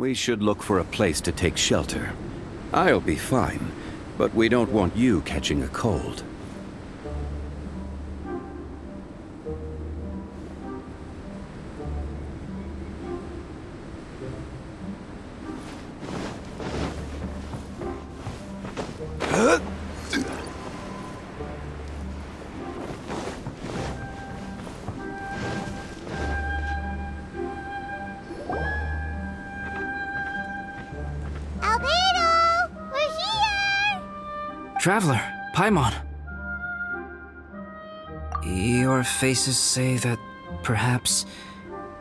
We should look for a place to take shelter. I'll be fine, but we don't want you catching a cold. Traveler, Paimon. Your faces say that perhaps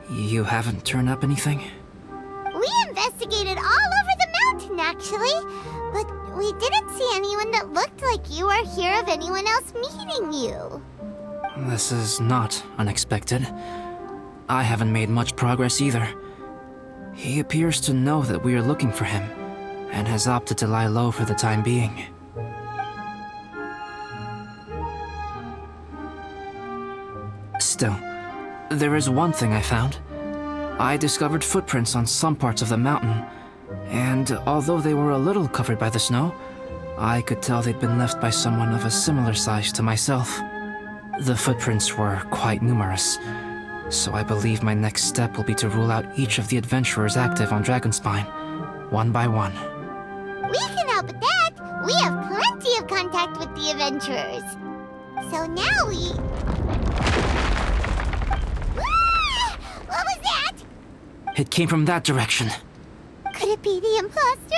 you haven't turned up anything? We investigated all over the mountain, actually, but we didn't see anyone that looked like you or hear of anyone else meeting you. This is not unexpected. I haven't made much progress either. He appears to know that we are looking for him, and has opted to lie low for the time being. Still, there is one thing I found. I discovered footprints on some parts of the mountain, and although they were a little covered by the snow, I could tell they'd been left by someone of a similar size to myself. The footprints were quite numerous, so I believe my next step will be to rule out each of the adventurers active on Dragonspine, one by one. We can help with that! We have plenty of contact with the adventurers. So now we... What was that? It came from that direction. Could it be the imposter?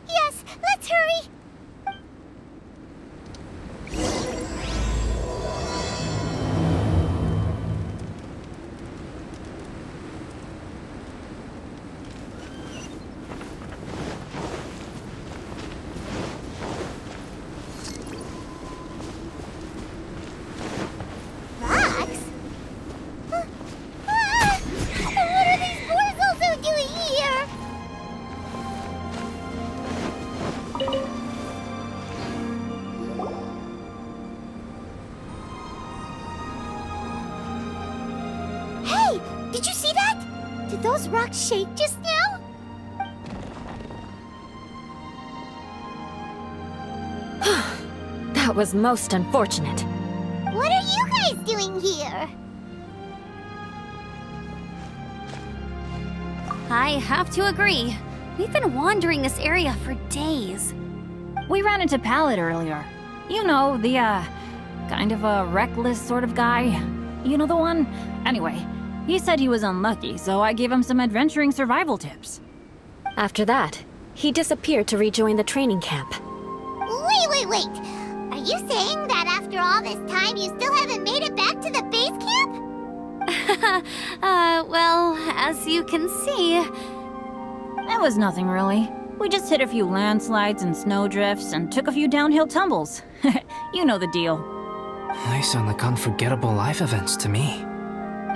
Yes, let's hurry! Did you see that? Did those rocks shake just now? That was most unfortunate. What are you guys doing here? I have to agree. We've been wandering this area for days. We ran into Pallet earlier. You know, the, kind of a reckless sort of guy. You know the one? Anyway, he said he was unlucky, so I gave him some adventuring survival tips. After that, he disappeared to rejoin the training camp. Wait! Are you saying that after all this time you still haven't made it back to the base camp? Well, as you can see... It was nothing really. We just hit a few landslides and snowdrifts and took a few downhill tumbles. You know the deal. They sound like unforgettable life events to me.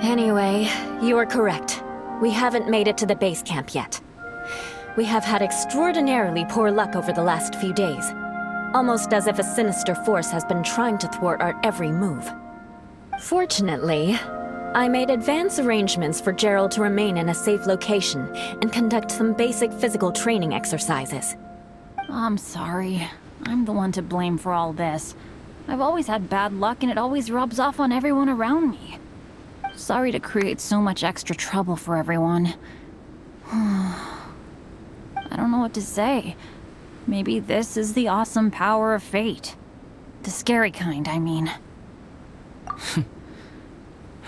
Anyway, you are correct. We haven't made it to the base camp yet. We have had extraordinarily poor luck over the last few days. Almost as if a sinister force has been trying to thwart our every move. Fortunately, I made advance arrangements for Gerald to remain in a safe location and conduct some basic physical training exercises. I'm sorry. I'm the one to blame for all this. I've always had bad luck and it always rubs off on everyone around me. Sorry to create so much extra trouble for everyone. I don't know what to say. Maybe this is the awesome power of fate. The scary kind, I mean.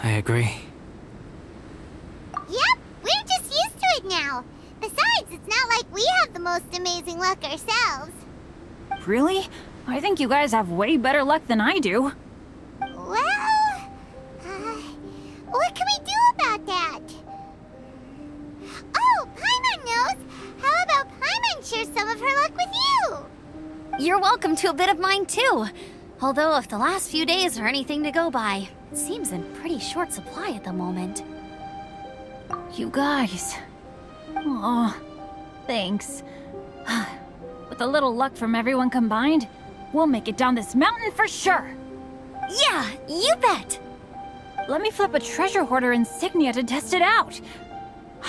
I agree. Yep, we're just used to it now. Besides, it's not like we have the most amazing luck ourselves. Really? I think you guys have way better luck than I do. Well, what can we do about that? Oh, Paimon knows! How about Paimon share some of her luck with you? You're welcome to a bit of mine too. Although if the last few days are anything to go by, it seems in pretty short supply at the moment. You guys. Aw, thanks. With a little luck from everyone combined, we'll make it down this mountain for sure. Yeah, you bet! Let me flip a treasure hoarder insignia to test it out.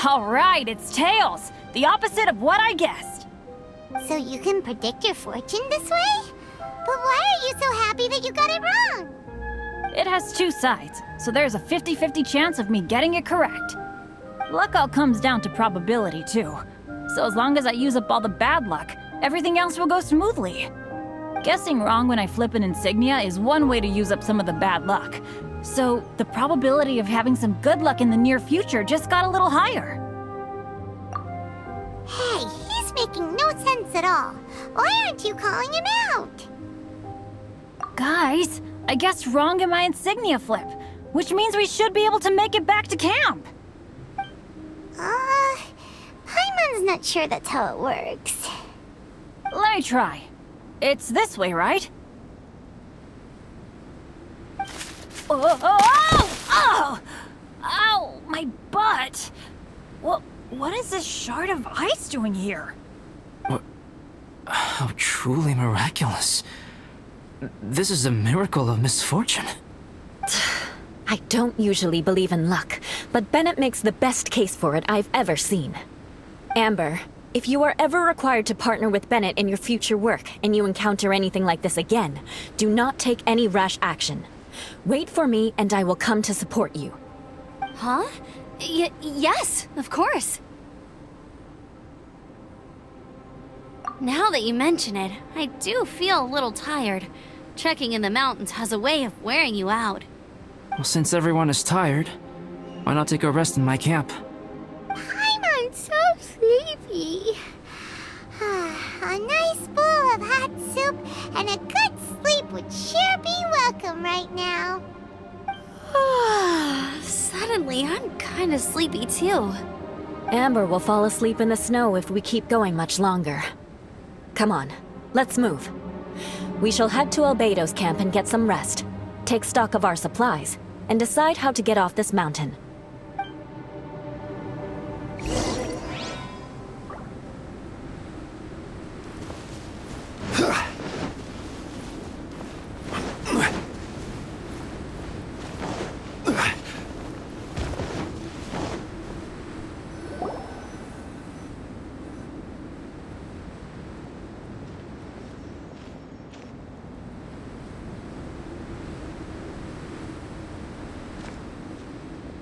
Alright, it's tails! The opposite of what I guessed. So you can predict your fortune this way? But why are you so happy that you got it wrong? It has two sides, so there's a 50-50 chance of me getting it correct. Luck all comes down to probability, too. So as long as I use up all the bad luck, everything else will go smoothly. Guessing wrong when I flip an insignia is one way to use up some of the bad luck. So the probability of having some good luck in the near future just got a little higher. Hey, he's making no sense at all. Why aren't you calling him out? Guys, I guessed wrong in my insignia flip, which means we should be able to make it back to camp. Paimon's not sure that's how it works. Let me try. It's this way, right? Oh! Ow! My butt! What is this shard of ice doing here? How truly miraculous. This is a miracle of misfortune. I don't usually believe in luck, but Bennett makes the best case for it I've ever seen. Amber, if you are ever required to partner with Bennett in your future work and you encounter anything like this again, do not take any rash action. Wait for me and I will come to support you. Huh? Yes, of course. Now that you mention it, I do feel a little tired. Trekking in the mountains has a way of wearing you out. Well, since everyone is tired, why not take a rest in my camp? Paimon's so sleepy. A nice bowl of hot soup and a good sleep would sure be welcome right now. Suddenly, I'm kinda sleepy too. Amber will fall asleep in the snow if we keep going much longer. Come on, let's move. We shall head to Albedo's camp and get some rest, take stock of our supplies, and decide how to get off this mountain.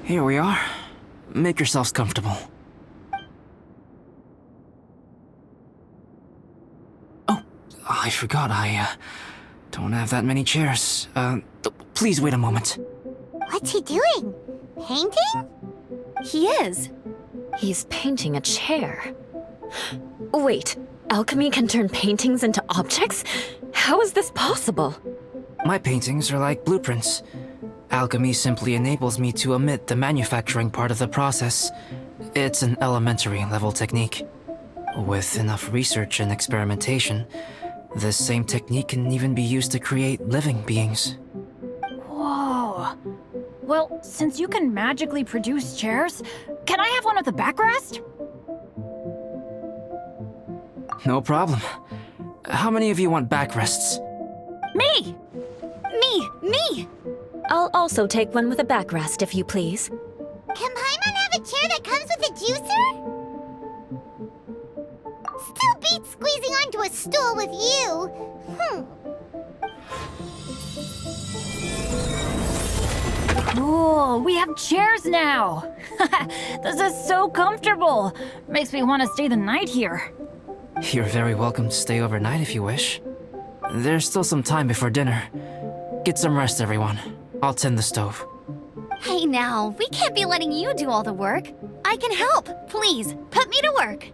Here we are. Make yourselves comfortable. Oh, I forgot I don't have that many chairs. Please wait a moment. What's he doing? Painting? He is. He's painting a chair. Wait, alchemy can turn paintings into objects? How is this possible? My paintings are like blueprints. Alchemy simply enables me to omit the manufacturing part of the process. It's an elementary level technique. With enough research and experimentation, this same technique can even be used to create living beings. Whoa. Well, since you can magically produce chairs, can I have one with a backrest? No problem. How many of you want backrests? Me! Me! I'll also take one with a backrest, if you please. Can Paimon have a chair that comes with a juicer? Still beats squeezing onto a stool with you. Cool, we have chairs now! This is so comfortable! Makes me want to stay the night here. You're very welcome to stay overnight if you wish. There's still some time before dinner. Get some rest, everyone. I'll tend the stove. Hey now, we can't be letting you do all the work. I can help. Please, put me to work.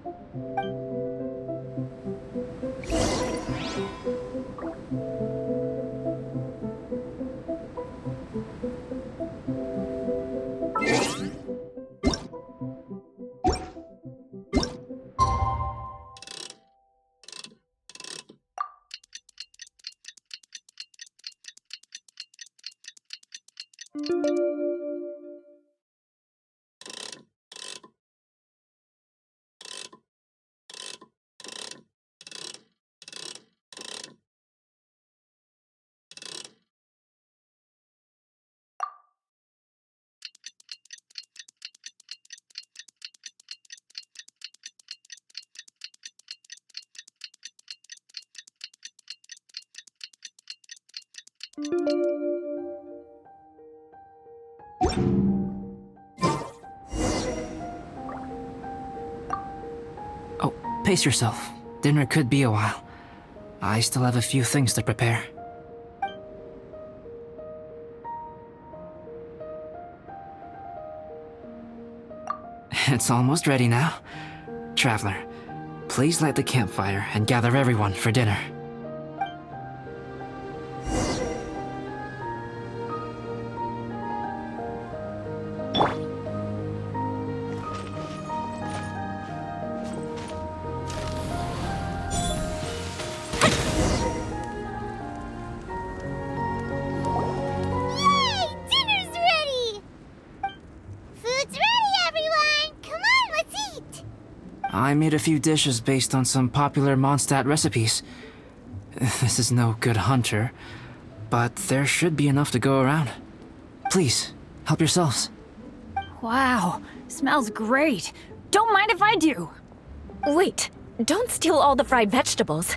Pace yourself. Dinner could be a while. I still have a few things to prepare. It's almost ready now. Traveler, please light the campfire and gather everyone for dinner. Yay! Dinner's ready! Food's ready, everyone! Come on, let's eat! I made a few dishes based on some popular Mondstadt recipes. This is no good hunter, but there should be enough to go around. Please, help yourselves. Wow, smells great. Don't mind if I do. Wait, don't steal all the fried vegetables.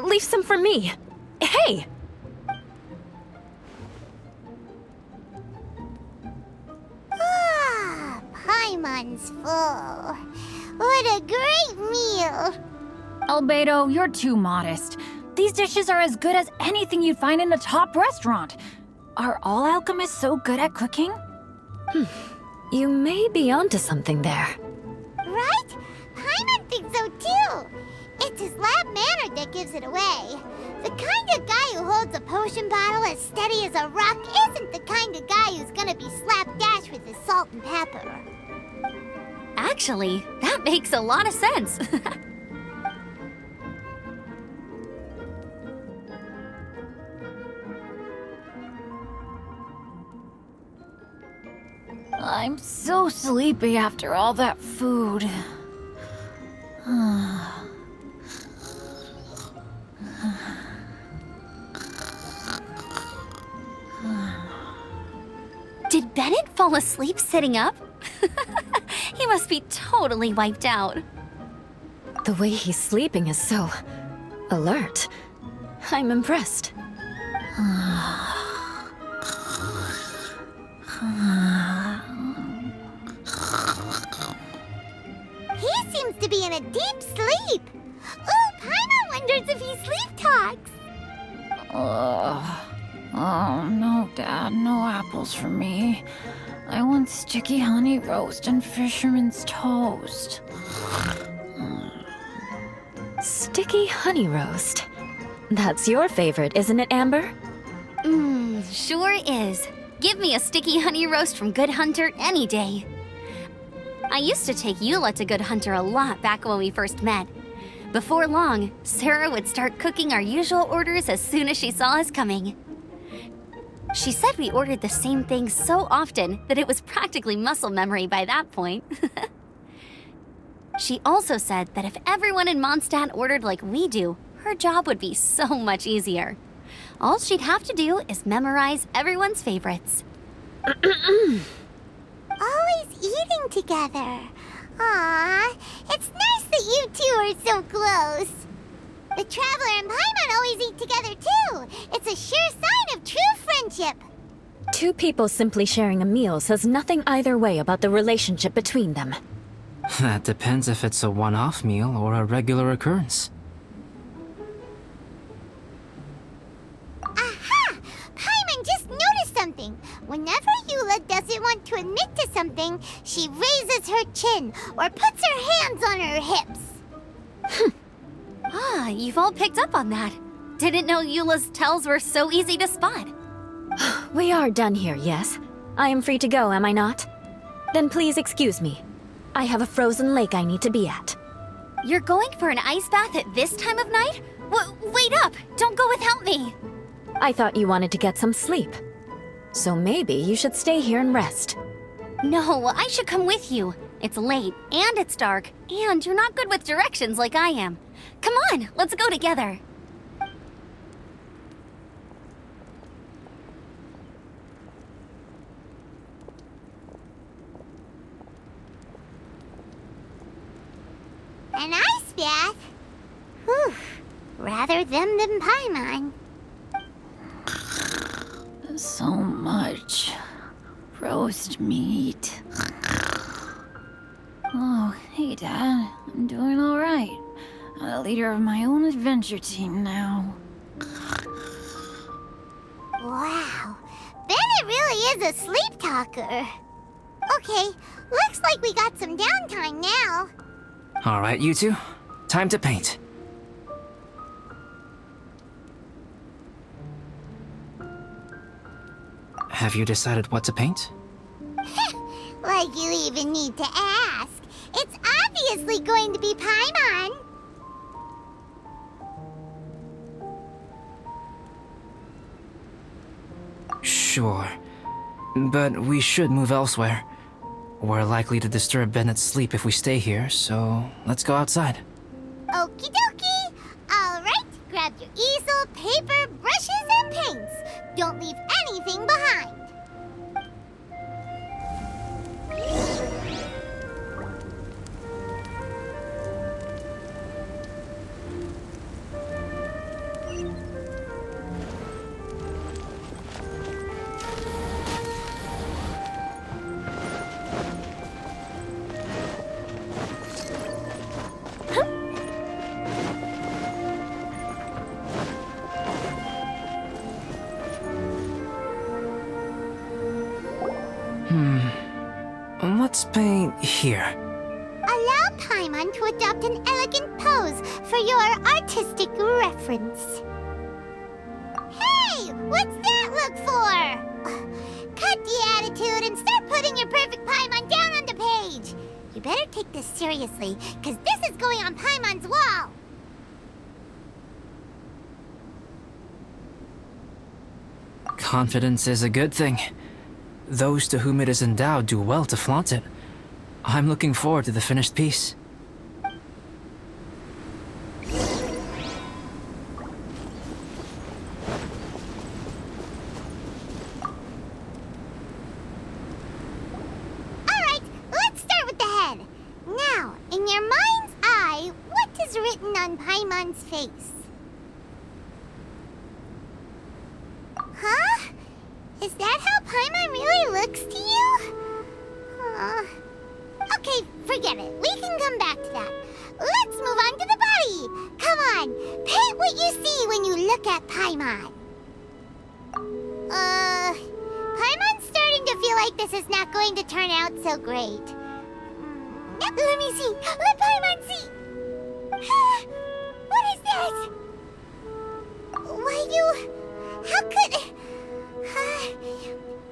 Leave some for me. Hey! Ah, Paimon's full. What a great meal! Albedo, you're too modest. These dishes are as good as anything you'd find in a top restaurant. Are all alchemists so good at cooking? You may be onto something there. Right? Paimon thinks so too. It's his lab manner that gives it away. The kind of guy who holds a potion bottle as steady as a rock isn't the kind of guy who's gonna be slapdash with his salt and pepper. Actually, that makes a lot of sense. I'm so sleepy after all that food. Did Bennett fall asleep sitting up? He must be totally wiped out. The way he's sleeping is so alert. I'm impressed. He seems to be in a deep sleep. Ooh, Paimon wonders if he sleep talks. Oh, no, Dad, no apples for me. I want sticky honey roast and fisherman's toast. Sticky honey roast. That's your favorite, isn't it, Amber? Sure is. Give me a sticky honey roast from Good Hunter any day. I used to take Eula to Good Hunter a lot back when we first met. Before long, Sarah would start cooking our usual orders as soon as she saw us coming. She said we ordered the same thing so often that it was practically muscle memory by that point. She also said that if everyone in Mondstadt ordered like we do, her job would be so much easier. All she'd have to do is memorize everyone's favorites. Always eating together. Aww, it's nice that you two are so close. The Traveler and Paimon always eat together too. It's a sure sign of true friendship. Two people simply sharing a meal says nothing either way about the relationship between them. That depends if it's a one-off meal or a regular occurrence. Aha! Paimon just noticed something. Whenever Eula doesn't want to admit to something, she raises her chin or puts her hands on her hips. Ah, you've all picked up on that. Didn't know Eula's tells were so easy to spot. We are done here, yes? I am free to go, am I not? Then please excuse me. I have a frozen lake I need to be at. You're going for an ice bath at this time of night? Wait up! Don't go without me! I thought you wanted to get some sleep. So maybe you should stay here and rest. No, I should come with you. It's late, and it's dark, and you're not good with directions like I am. Come on, let's go together. An ice bath? Whew. Rather them than Paimon. So much roast meat. Oh, hey, Dad. I'm doing all right. a leader of my own adventure team now. Wow, Bennett really is a sleep talker. Okay, looks like we got some downtime now. All right, you two. Time to paint. Have you decided what to paint? Like you even need to ask. It's obviously going to be Paimon. Sure. But we should move elsewhere. We're likely to disturb Bennett's sleep if we stay here, so let's go outside. Okie dokie. Alright, grab your easel, paper, brushes, and paints. Don't leave anything behind. Let's paint here. Allow Paimon to adopt an elegant pose for your artistic reference. Hey, what's that look for? Cut the attitude and start putting your perfect Paimon down on the page. You better take this seriously, because this is going on Paimon's wall. Confidence is a good thing. Those to whom it is endowed do well to flaunt it. I'm looking forward to the finished piece. Alright, let's start with the head. Now, in your mind's eye, what is written on Paimon's face? Huh? Is that how Paimon really looks to you? Okay, forget it. We can come back to that. Let's move on to the body. Come on, paint what you see when you look at Paimon. Paimon's starting to feel like this is not going to turn out so great. Let me see. Let Paimon see. What is this? Why you... How could...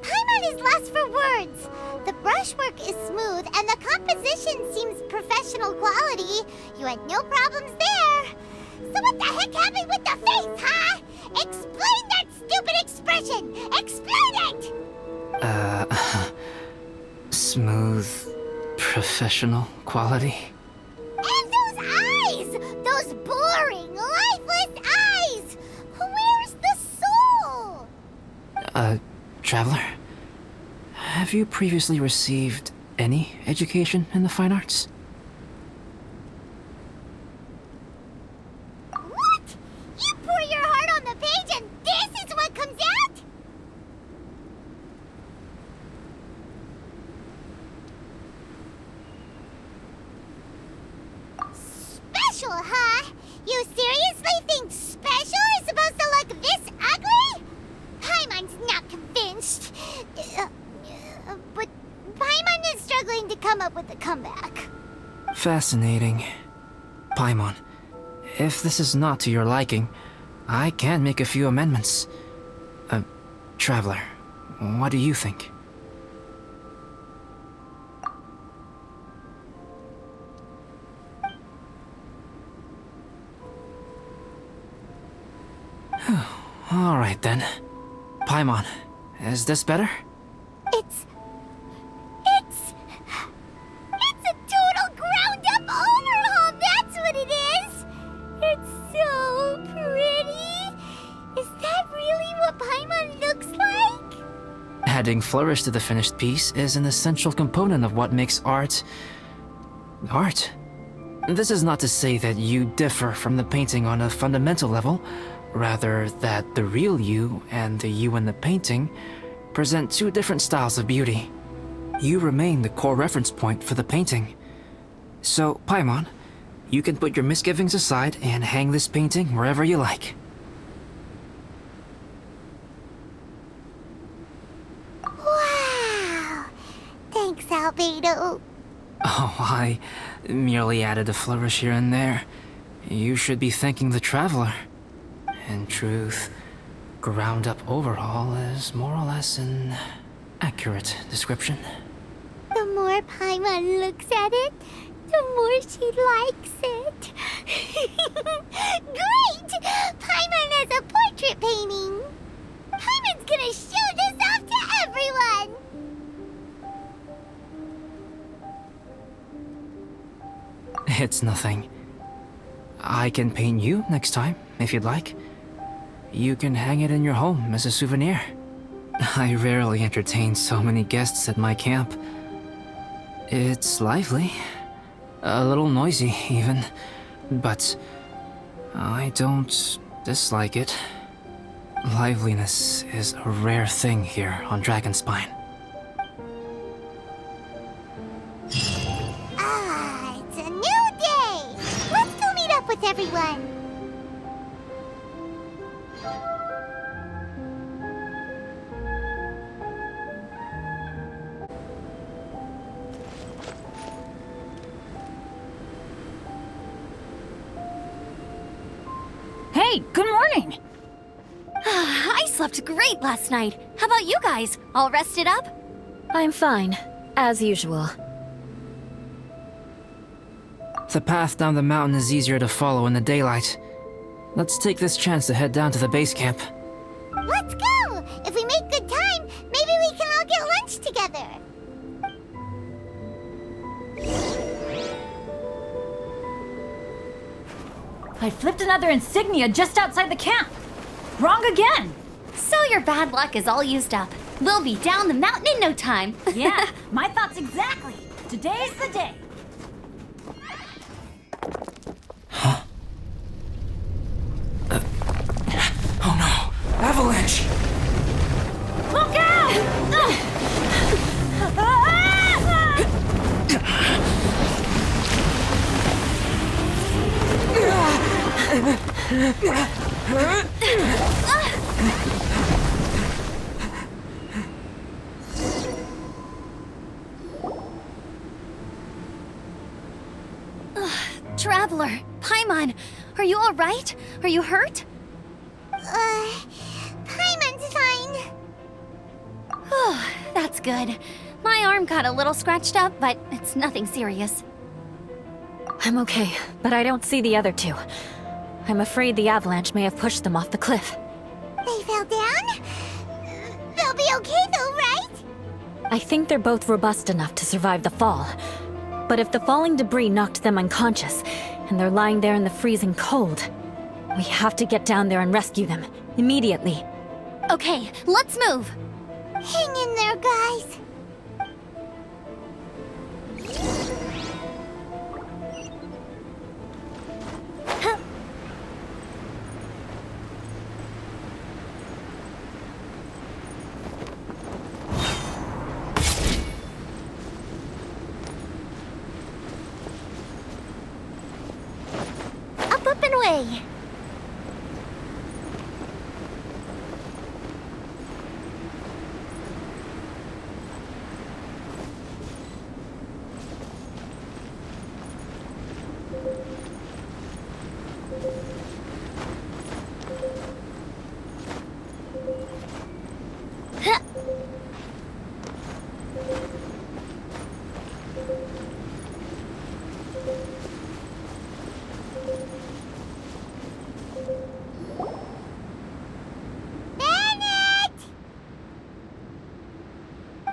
Paimon is lost for words. The brushwork is smooth and the composition seems professional quality. You had no problems there. So what the heck happened with the face, huh? Explain that stupid expression! Explain it! Smooth, professional quality. And those eyes! Those boring, lifeless eyes! Where's the soul? Traveler? Have you previously received any education in the fine arts? What? You pour your heart on the page and this is what comes out? Special, huh? You seriously think special is supposed to look this ugly? Paimon's not convinced. But Paimon is struggling to come up with a comeback. Fascinating. Paimon, if this is not to your liking, I can make a few amendments. Traveler, what do you think? All right then. Paimon, is this better? It's a total ground-up overhaul, that's what it is! It's so pretty! Is that really what Paimon looks like? Adding flourish to the finished piece is an essential component of what makes art... art. This is not to say that you differ from the painting on a fundamental level, rather that the real you and the you in the painting present two different styles of beauty. You remain the core reference point for the painting. So, Paimon, You can put your misgivings aside and hang this painting wherever you like. Wow! Thanks, Albedo. Oh, I merely added a flourish here and there. You should be thanking the Traveler. In truth, ground up overhaul is more or less an accurate description. The more Paimon looks at it, the more she likes it. Great! Paimon has a portrait painting. Paimon's gonna show this off to everyone. It's nothing. I can paint you next time, if you'd like. You can hang it in your home as a souvenir. I rarely entertain so many guests at my camp. It's lively. A little noisy, even. But I don't dislike it. Liveliness is a rare thing here on Dragonspine. Ah, it's a new day. Let's go meet up with everyone. Hey, good morning! I slept great last night. How about you guys? All rested up? I'm fine, as usual. The path down the mountain is easier to follow in the daylight. Let's take this chance to head down to the base camp. Let's go! If we make good time, maybe we can all get lunch together. I flipped another insignia just outside the camp. Wrong again! So your bad luck is all used up. We'll be down the mountain in no time. Yeah, my thoughts exactly. Today's the day. Oh no! Avalanche! Look out! Traveler, Paimon, are you all right? Are you hurt? Paimon's fine. Oh, that's good. My arm got a little scratched up, but it's nothing serious. I'm okay, but I don't see the other two. I'm afraid the avalanche may have pushed them off the cliff. They fell down? They'll be okay though, right? I think they're both robust enough to survive the fall. But if the falling debris knocked them unconscious, and they're lying there in the freezing cold, we have to get down there and rescue them, immediately. Okay, let's move. Hang in there, guys. Up and away.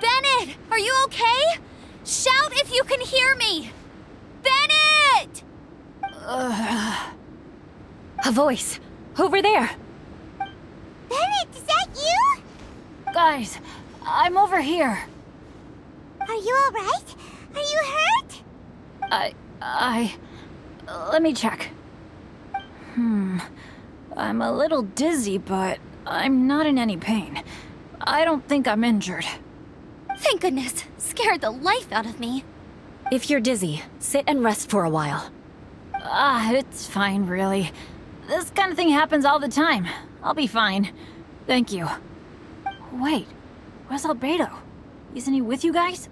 Bennett, are you okay? Shout if you can hear me. Bennett! A voice! Over there! Bennett, is that you? Guys, I'm over here. Are you alright? Are you hurt? Let me check. I'm a little dizzy, but I'm not in any pain. I don't think I'm injured. Thank goodness. Scared the life out of me. If you're dizzy, sit and rest for a while. It's fine, really. This kind of thing happens all the time. I'll be fine. Thank you. Wait, where's Albedo? Isn't he with you guys?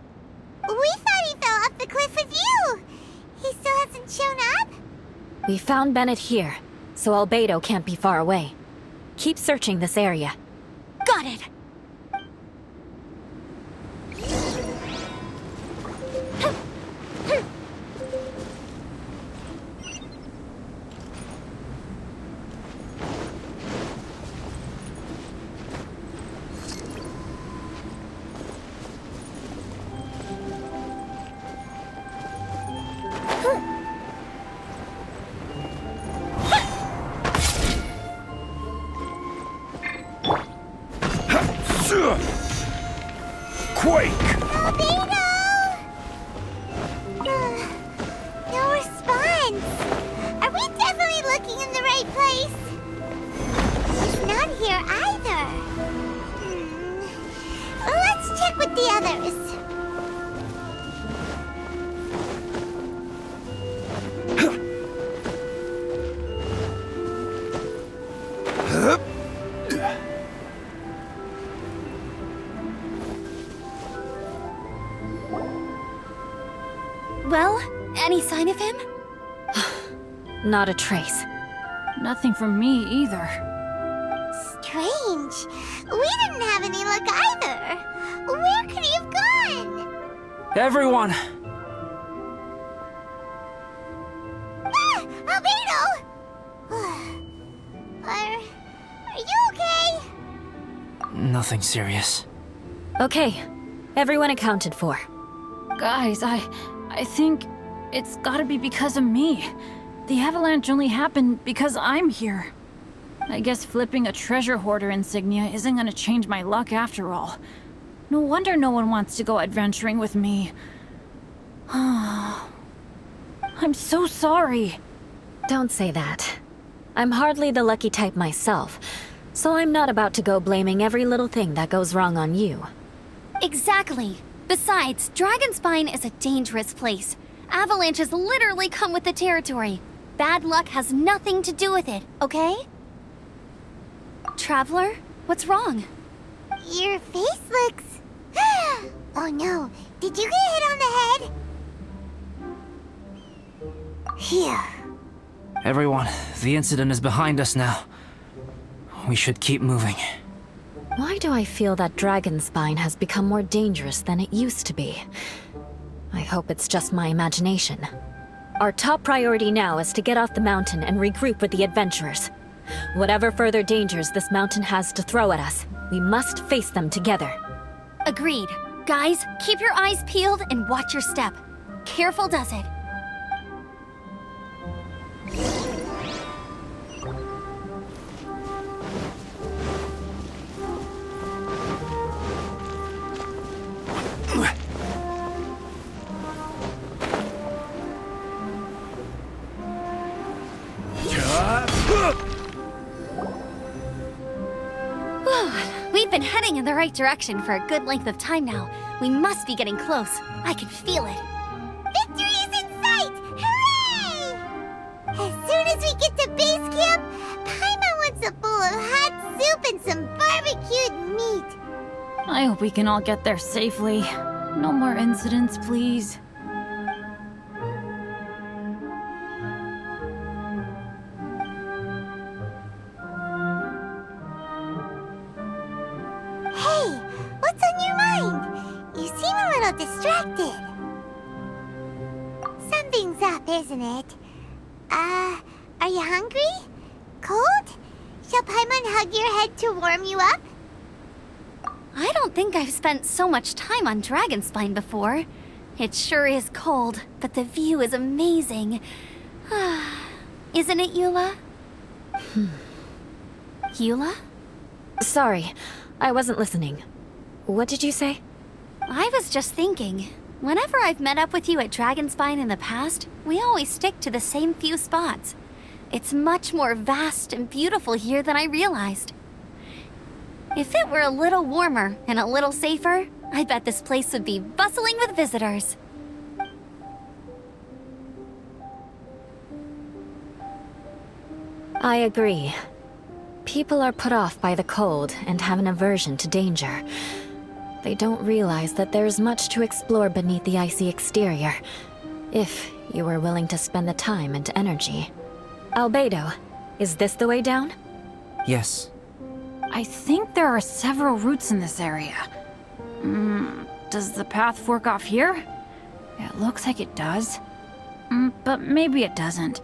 We thought he fell off the cliff with you. He still hasn't shown up? We found Bennett here, so Albedo can't be far away. Keep searching this area. Got it! Quake! Albedo! No response. Are we definitely looking in the right place? He's not here either. Let's check with the others. Well, any sign of him? Not a trace. Nothing from me either. Strange. We didn't have any luck either. Where could he have gone? Everyone! Ah! Albedo! Are you okay? Nothing serious. Okay, everyone accounted for. Guys, I think it's gotta be because of me. The avalanche only happened because I'm here. I guess flipping a treasure hoarder insignia isn't gonna change my luck after all. No wonder no one wants to go adventuring with me. I'm so sorry. Don't say that. I'm hardly the lucky type myself, so I'm not about to go blaming every little thing that goes wrong on you. Exactly. Besides, Dragonspine is a dangerous place. Avalanches literally come with the territory. Bad luck has nothing to do with it, okay? Traveler, what's wrong? Your face looks... Oh no, did you get hit on the head? Here. Everyone, the incident is behind us now. We should keep moving. Why do I feel that Dragonspine has become more dangerous than it used to be? I hope it's just my imagination. Our top priority now is to get off the mountain and regroup with the adventurers. Whatever further dangers this mountain has to throw at us, we must face them together. Agreed. Guys, keep your eyes peeled and watch your step. Careful does it. We've been heading in the right direction for a good length of time now. We must be getting close. I can feel it. Victory is in sight! Hooray! As soon as we get to base camp, Paimon wants a bowl of hot soup and some barbecued meat. I hope we can all get there safely. No more incidents, please. Hey, what's on your mind? You seem a little distracted. Something's up, isn't it? Are you hungry? Cold? Shall Paimon hug your head to warm you up? I don't think I've spent so much time on Dragonspine before. It sure is cold, but the view is amazing. Isn't it, Eula? Eula? Sorry, I wasn't listening. What did you say? I was just thinking. Whenever I've met up with you at Dragonspine in the past, we always stick to the same few spots. It's much more vast and beautiful here than I realized. If it were a little warmer and a little safer, I bet this place would be bustling with visitors. I agree. People are put off by the cold and have an aversion to danger. They don't realize that there's much to explore beneath the icy exterior, if you were willing to spend the time and energy. Albedo, is this the way down? Yes. I think there are several routes in this area. Does the path fork off here? It looks like it does. But maybe it doesn't.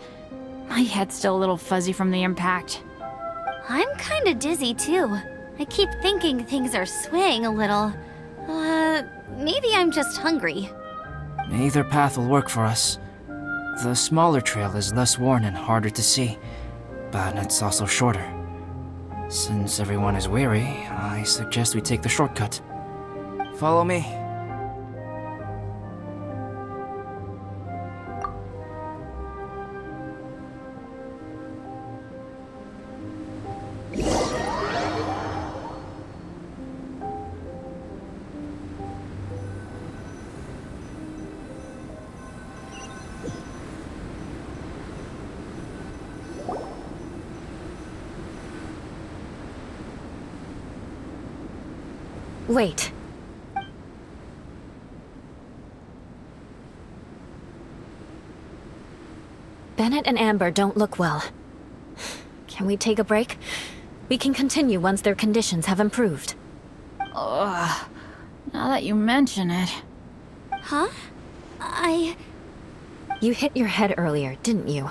My head's still a little fuzzy from the impact. I'm kinda dizzy too. I keep thinking things are swaying a little. Maybe I'm just hungry. Either path will work for us. The smaller trail is less worn and harder to see, but it's also shorter. Since everyone is weary, I suggest we take the shortcut. Follow me. Wait. Bennett and Amber don't look well. Can we take a break? We can continue once their conditions have improved. Ugh. Now that you mention it. Huh? You hit your head earlier, didn't you?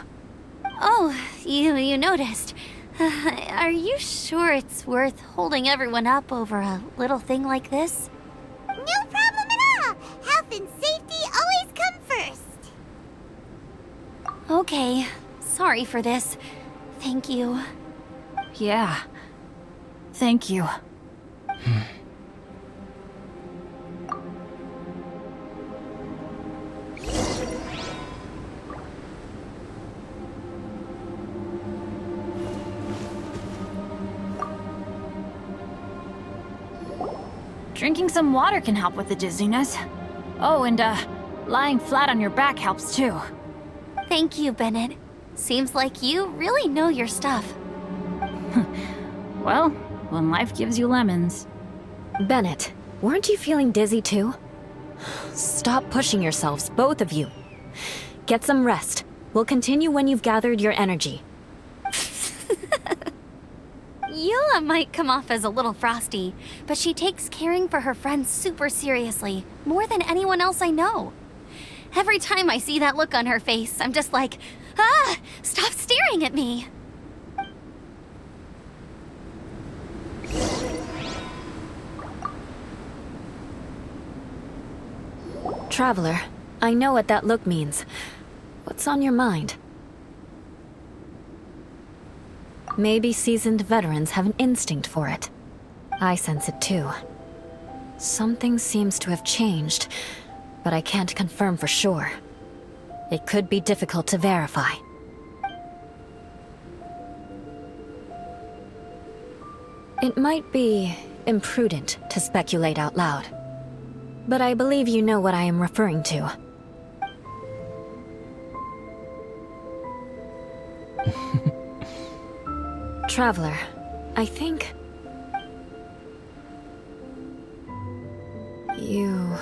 Oh, you noticed. Are you sure it's worth holding everyone up over a little thing like this? No problem at all! Health and safety always come first! Okay, sorry for this. Thank you. Yeah. Thank you. Drinking some water can help with the dizziness. Oh, and lying flat on your back helps too. Thank you, Bennett. Seems like you really know your stuff. Well, when life gives you lemons. Bennett, weren't you feeling dizzy too? Stop pushing yourselves, both of you. Get some rest. We'll continue when you've gathered your energy. Eula might come off as a little frosty, but she takes caring for her friends super seriously, more than anyone else I know. Every time I see that look on her face, I'm just like, ah, stop staring at me. Traveler, I know what that look means. What's on your mind? Maybe seasoned veterans have an instinct for it. I sense it too. Something seems to have changed, but I can't confirm for sure. It could be difficult to verify. It might be imprudent to speculate out loud, but I believe you know what I am referring to. Traveler, I think... you...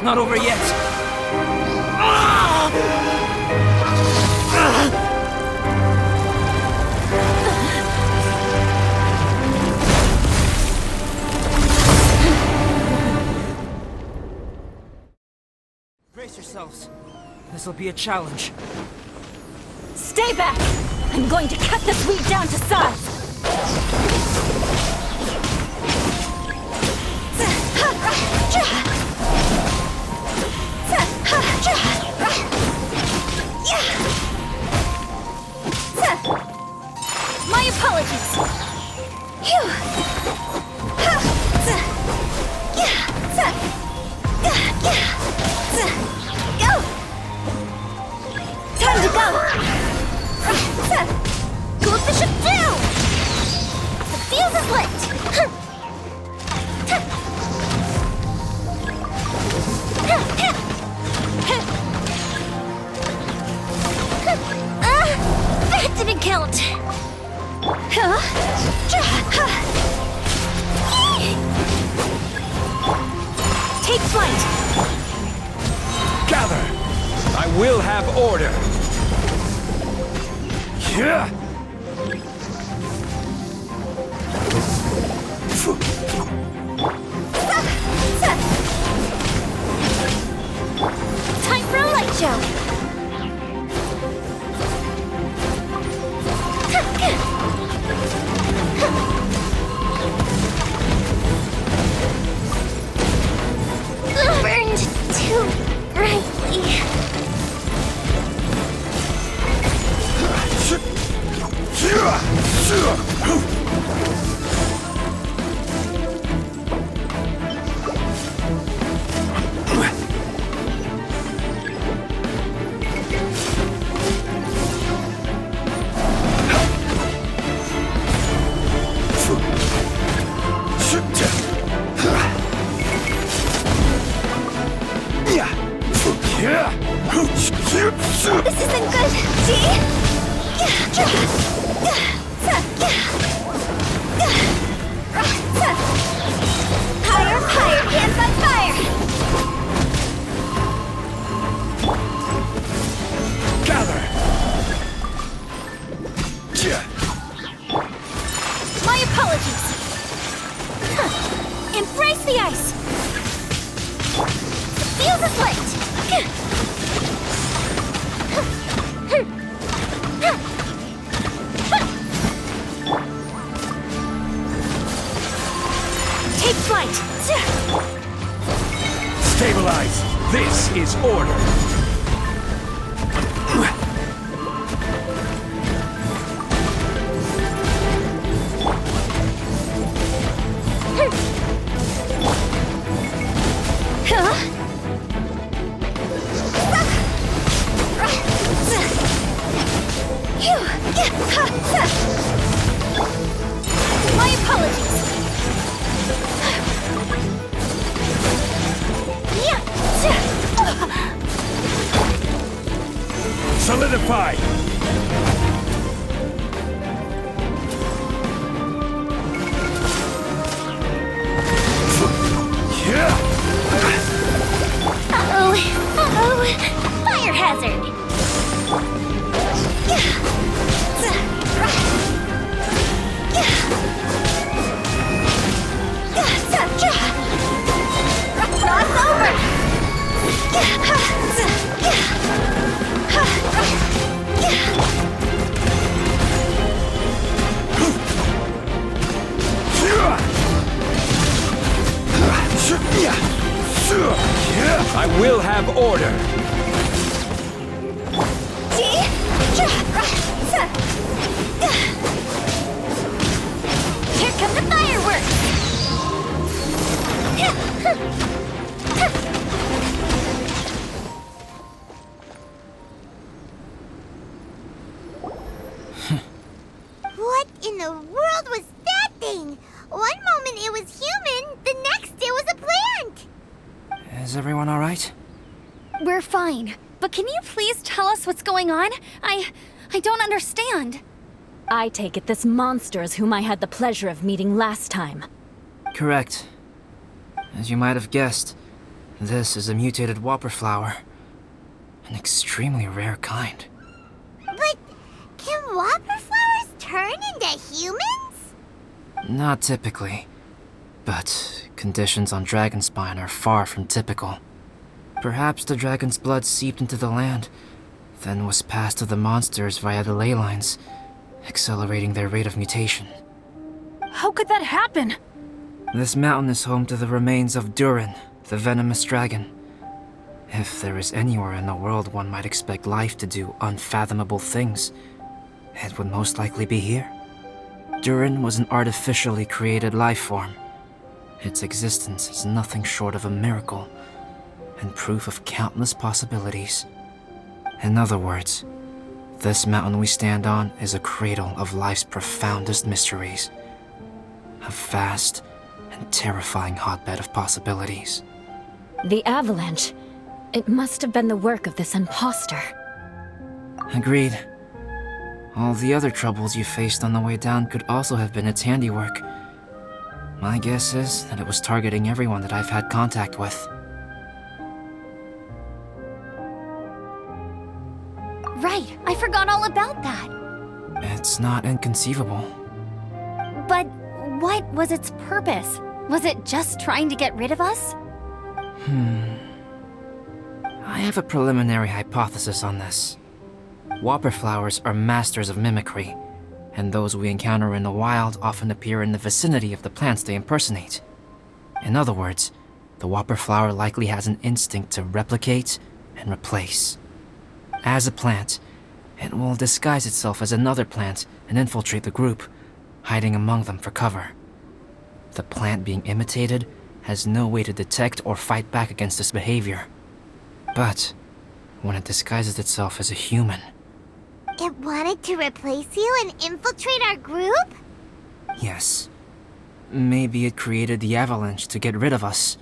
not over yet. Brace yourselves. This'll be a challenge. Stay back! I'm going to cut this weed down to size! My apologies. Phew. Go! Time to go! Cool Bishop down! The fuse is lit! That didn't count! Take flight! Gather! I will have order! Yeah! Time for a light show! Burned too brightly. This isn't good, see? Higher, higher, hands on fire! Gather! My apologies! Embrace the ice! The fuse is lit! Take flight! Stabilize! This is order! My apologies! Solidify! Uh-oh! Uh-oh! Fire hazard! Cross over! I will have order! Here come the fireworks! What in the world was that thing? One moment it was human, the next it was a plant! Is everyone alright? We're fine, but can you please tell us what's going on? I don't understand. I take it this monster is whom I had the pleasure of meeting last time. Correct. As you might have guessed, This is a mutated whopper flower. An extremely rare kind. But can whopper flowers turn into humans? Not typically. But conditions on Dragonspine are far from typical. Perhaps the dragon's blood seeped into the land, then was passed to the monsters via the ley lines, accelerating their rate of mutation. How could that happen? This mountain is home to the remains of Durin, the venomous dragon. If there is anywhere in the world one might expect life to do unfathomable things, it would most likely be here. Durin was an artificially created life form. Its existence is nothing short of a miracle, and proof of countless possibilities. In other words, this mountain we stand on is a cradle of life's profoundest mysteries. A vast and terrifying hotbed of possibilities. The avalanche. It must have been the work of this imposter. Agreed. All the other troubles you faced on the way down could also have been its handiwork. My guess is that it was targeting everyone that I've had contact with. Right, I forgot all about that. It's not inconceivable. But what was its purpose? Was it just trying to get rid of us? I have a preliminary hypothesis on this. Whopper flowers are masters of mimicry, and those we encounter in the wild often appear in the vicinity of the plants they impersonate. In other words, the whopper flower likely has an instinct to replicate and replace. As a plant, it will disguise itself as another plant and infiltrate the group, hiding among them for cover. The plant being imitated has no way to detect or fight back against this behavior. But when it disguises itself as a human... It wanted to replace you and infiltrate our group? Yes. Maybe it created the avalanche to get rid of us.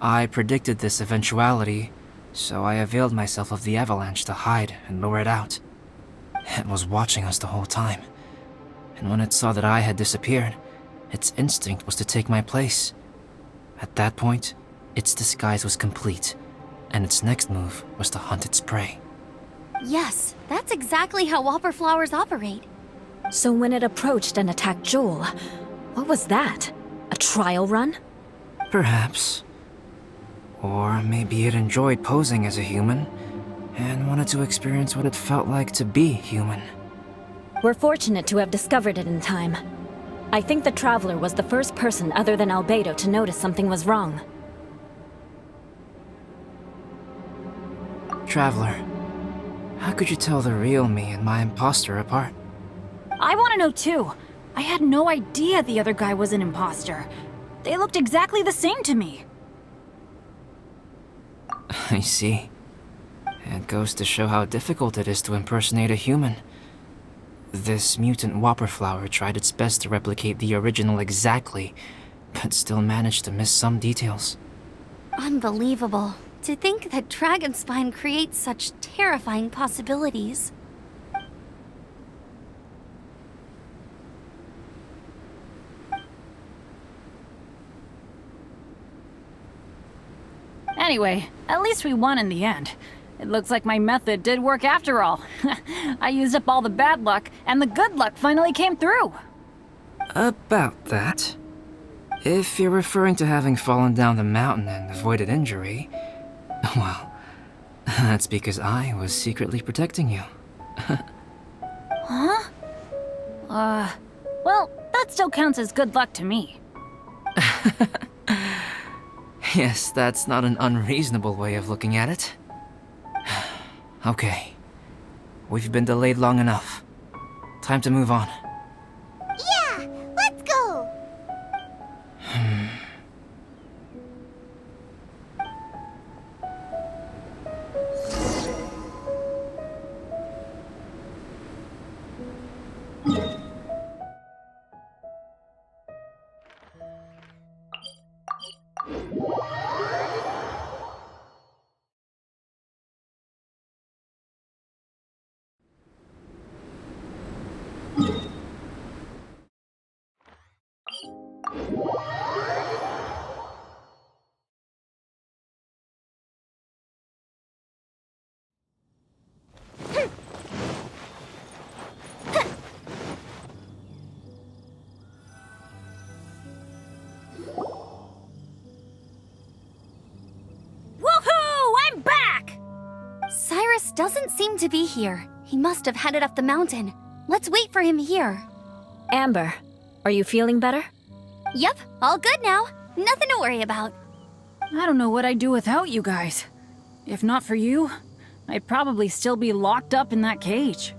I predicted this eventuality, so I availed myself of the avalanche to hide and lure it out. It was watching us the whole time, and when it saw that I had disappeared, its instinct was to take my place. At that point, its disguise was complete, and its next move was to hunt its prey. Yes, that's exactly how whopper flowers operate. So when it approached and attacked Joel, what was that? A trial run? Perhaps. Or maybe it enjoyed posing as a human, and wanted to experience what it felt like to be human. We're fortunate to have discovered it in time. I think the Traveler was the first person other than Albedo to notice something was wrong. Traveler, how could you tell the real me and my imposter apart? I want to know too. I had no idea the other guy was an imposter. They looked exactly the same to me. I see. It goes to show how difficult it is to impersonate a human. This mutant whopper flower tried its best to replicate the original exactly, but still managed to miss some details. Unbelievable. To think that Dragonspine creates such terrifying possibilities. Anyway, at least we won in the end. It looks like my method did work after all. I used up all the bad luck, and the good luck finally came through. About that. If you're referring to having fallen down the mountain and avoided injury, well, that's because I was secretly protecting you. Huh? Well, that still counts as good luck to me. Yes, that's not an unreasonable way of looking at it. Okay. We've been delayed long enough. Time to move on. Yeah, let's go! Cyrus doesn't seem to be here. He must have headed up the mountain. Let's wait for him here. Amber, are you feeling better? Yep, all good now. Nothing to worry about. I don't know what I'd do without you guys. If not for you, I'd probably still be locked up in that cage.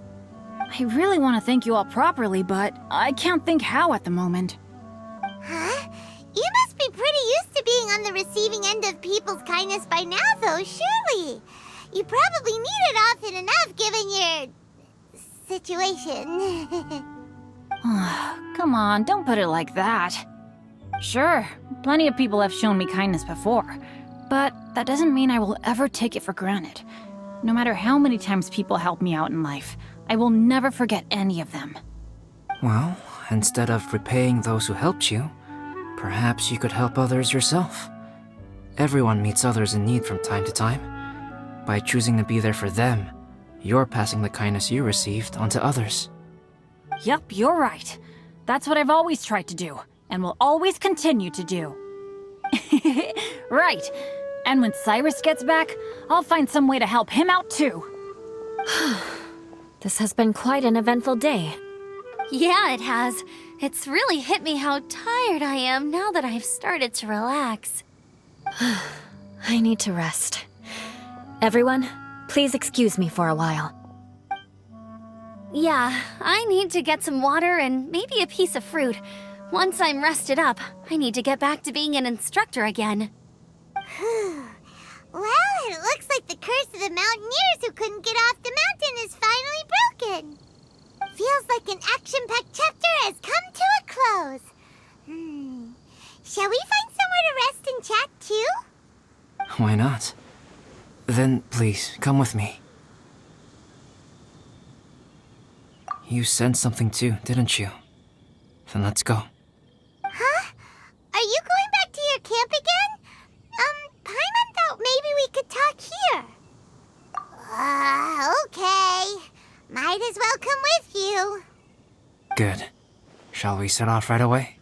I really want to thank you all properly, but I can't think how at the moment. Huh? You must be pretty used to being on the receiving end of people's kindness by now, though, surely. You probably need it often enough given your situation. Come on, don't put it like that. Sure, plenty of people have shown me kindness before, but that doesn't mean I will ever take it for granted. No matter how many times people help me out in life, I will never forget any of them. Well, instead of repaying those who helped you, perhaps you could help others yourself. Everyone meets others in need from time to time. By choosing to be there for them, you're passing the kindness you received onto others. Yep, you're right. That's what I've always tried to do, and will always continue to do. Right. And when Cyrus gets back, I'll find some way to help him out too. This has been quite an eventful day. Yeah, it has. It's really hit me how tired I am now that I've started to relax. I need to rest. Everyone, please excuse me for a while. Yeah, I need to get some water and maybe a piece of fruit. Once I'm rested up, I need to get back to being an instructor again. Well, it looks like the curse of the mountaineers who couldn't get off the mountain is finally broken. Feels like an action-packed chapter has come to a close. Shall we find somewhere to rest and chat too? Why not? Then please, come with me. You sensed something too, didn't you? Then let's go. Huh? Are you going back to your camp again? Paimon thought maybe we could talk here. Okay. Might as well come with you. Good. Shall we set off right away?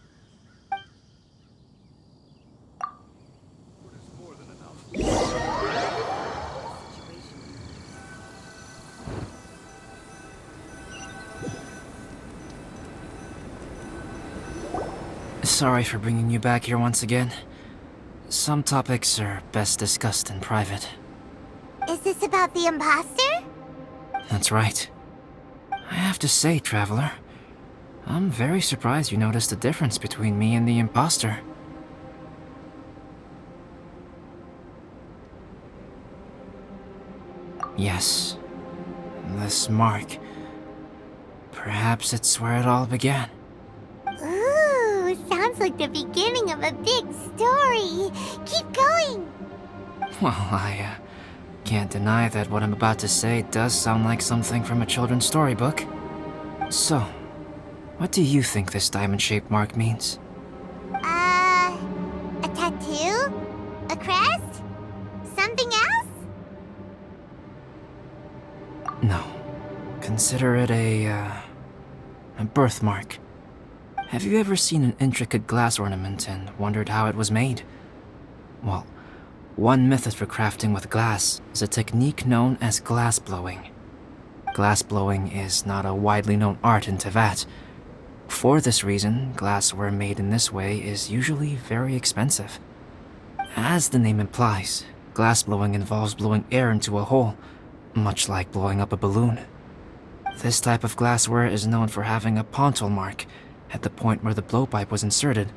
Sorry for bringing you back here once again. Some topics are best discussed in private. Is this about the imposter? That's right. I have to say, Traveler, I'm very surprised you noticed the difference between me and the imposter. Yes, this mark. Perhaps it's where it all began. Ooh, sounds like the beginning of a big story. Keep going. Well, I can't deny that what I'm about to say does sound like something from a children's storybook. So, what do you think this diamond-shaped mark means? A tattoo? A crest? Something else? No. Consider it a birthmark. Have you ever seen an intricate glass ornament and wondered how it was made? Well, one method for crafting with glass is a technique known as glass blowing. Glass blowing is not a widely known art in Teyvat. For this reason, glassware made in this way is usually very expensive. As the name implies, glass blowing involves blowing air into a hole, much like blowing up a balloon. This type of glassware is known for having a pontil mark at the point where the blowpipe was inserted,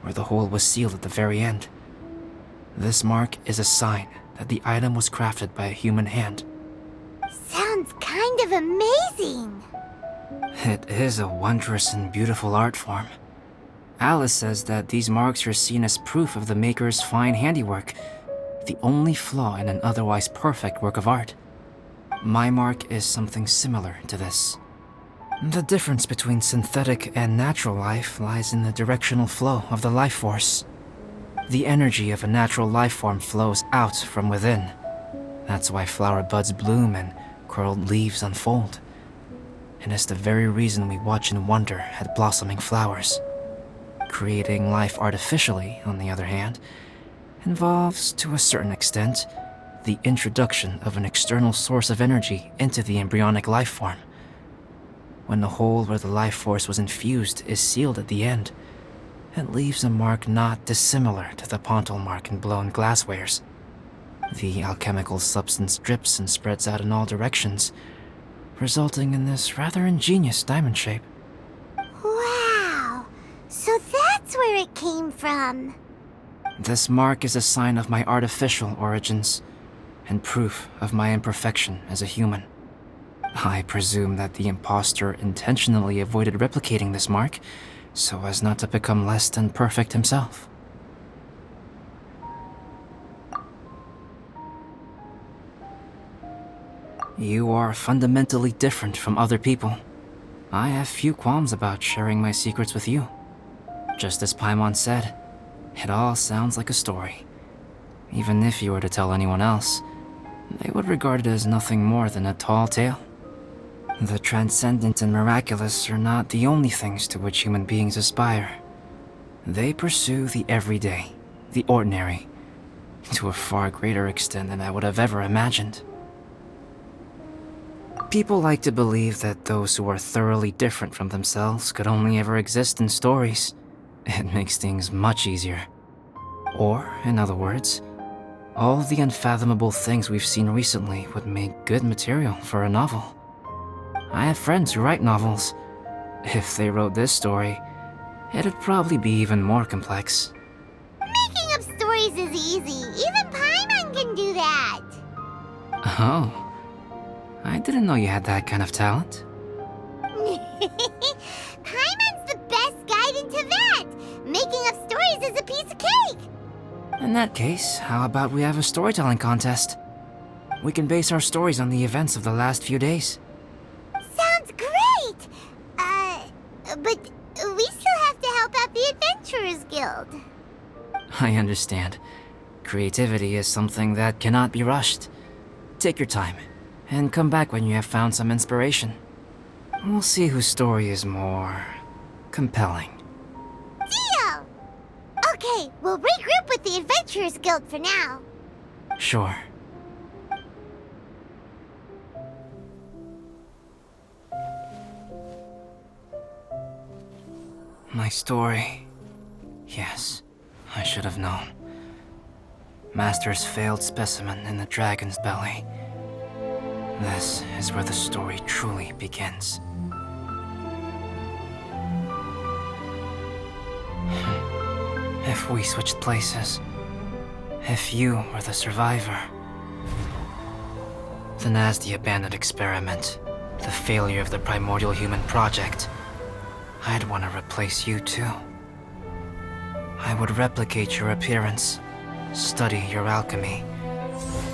where the hole was sealed at the very end. This mark is a sign that the item was crafted by a human hand. Sounds kind of amazing. It is a wondrous and beautiful art form. Alice says that these marks are seen as proof of the maker's fine handiwork, the only flaw in an otherwise perfect work of art. My mark is something similar to this. The difference between synthetic and natural life lies in the directional flow of the life force. The energy of a natural life form flows out from within. That's why flower buds bloom and curled leaves unfold. And it's the very reason we watch and wonder at blossoming flowers. Creating life artificially, on the other hand, involves, to a certain extent, the introduction of an external source of energy into the embryonic life form. When the hole where the life force was infused is sealed at the end, it leaves a mark not dissimilar to the pontal mark in blown glasswares. The alchemical substance drips and spreads out in all directions, resulting in this rather ingenious diamond shape. Wow! So that's where it came from. This mark is a sign of my artificial origins, and proof of my imperfection as a human. I presume that the impostor intentionally avoided replicating this mark, so as not to become less than perfect himself. You are fundamentally different from other people. I have few qualms about sharing my secrets with you. Just as Paimon said, it all sounds like a story. Even if you were to tell anyone else, they would regard it as nothing more than a tall tale. The transcendent and miraculous are not the only things to which human beings aspire. They pursue the everyday, the ordinary, to a far greater extent than I would have ever imagined. People like to believe that those who are thoroughly different from themselves could only ever exist in stories. It makes things much easier. Or, in other words, all the unfathomable things we've seen recently would make good material for a novel. I have friends who write novels. If they wrote this story, it'd probably be even more complex. Making up stories is easy. Even Paimon can do that. Oh, I didn't know you had that kind of talent. Paimon's the best guide into that. Making up stories is a piece of cake. In that case, how about we have a storytelling contest? We can base our stories on the events of the last few days. Sounds great! But we still have to help out the Adventurers Guild. I understand. Creativity is something that cannot be rushed. Take your time, and come back when you have found some inspiration. We'll see whose story is more compelling. Deal! Okay, we'll regroup with the Adventurers Guild for now. Sure. My story. Yes, I should have known. Master's failed specimen in the dragon's belly. This is where the story truly begins. If we switched places, if you were the survivor, then as the abandoned experiment, the failure of the primordial human project, I'd want to replace you too. I would replicate your appearance, study your alchemy,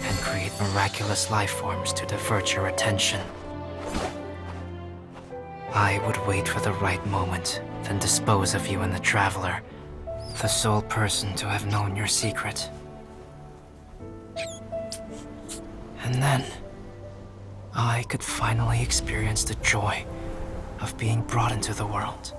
and create miraculous life forms to divert your attention. I would wait for the right moment, then dispose of you in the Traveler, the sole person to have known your secret. And then, I could finally experience the joy of being brought into the world.